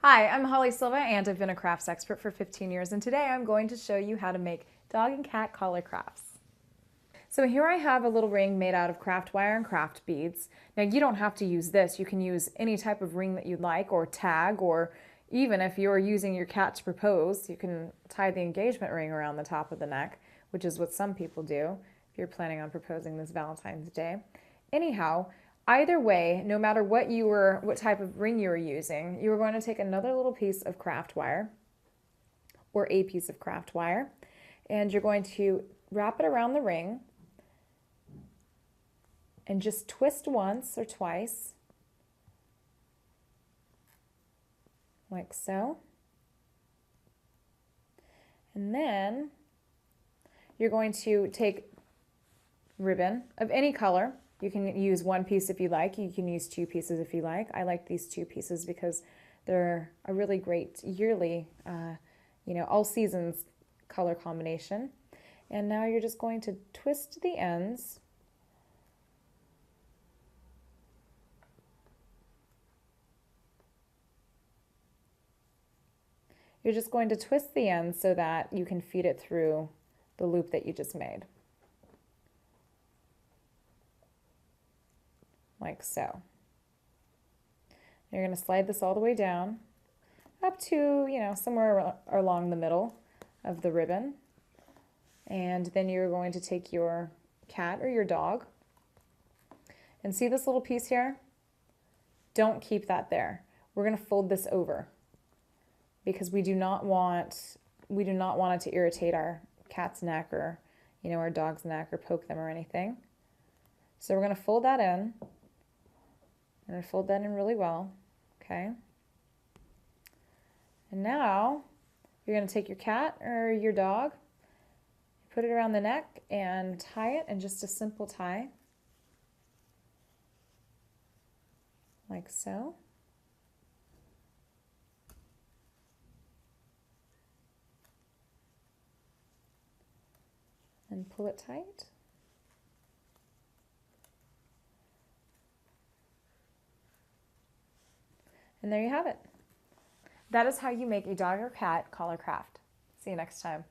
Hi, I'm Holly Silva and I've been a crafts expert for 15 years, and today I'm going to show you how to make dog and cat collar crafts. So here I have a little ring made out of craft wire and craft beads. Now you don't have to use this. You can use any type of ring that you'd like, or tag, or even if you're using your cat to propose, you can tie the engagement ring around the top of the neck, which is what some people do if you're planning on proposing this Valentine's Day. Anyhow, either way, no matter what type of ring you were using, you were going to take another little piece of craft wire, or a piece of craft wire, and you're going to wrap it around the ring and just twist once or twice, like so. And then you're going to take ribbon of any color. You can use one piece if you like. You can use two pieces if you like. I like these two pieces because they're a really great yearly, all seasons color combination. And now you're just going to twist the ends. You're just going to twist the ends so that you can feed it through the loop that you just made. Like so. You're going to slide this all the way down up to, somewhere along the middle of the ribbon. And then you're going to take your cat or your dog. And see this little piece here? Don't keep that there. We're going to fold this over because we do not want it to irritate our cat's neck or, our dog's neck or poke them or anything. So we're going to fold that in. I'm going to fold that in really well, okay? And now you're going to take your cat or your dog, put it around the neck and tie it in just a simple tie, like so. And pull it tight. And there you have it. That is how you make a dog or cat collar craft. See you next time.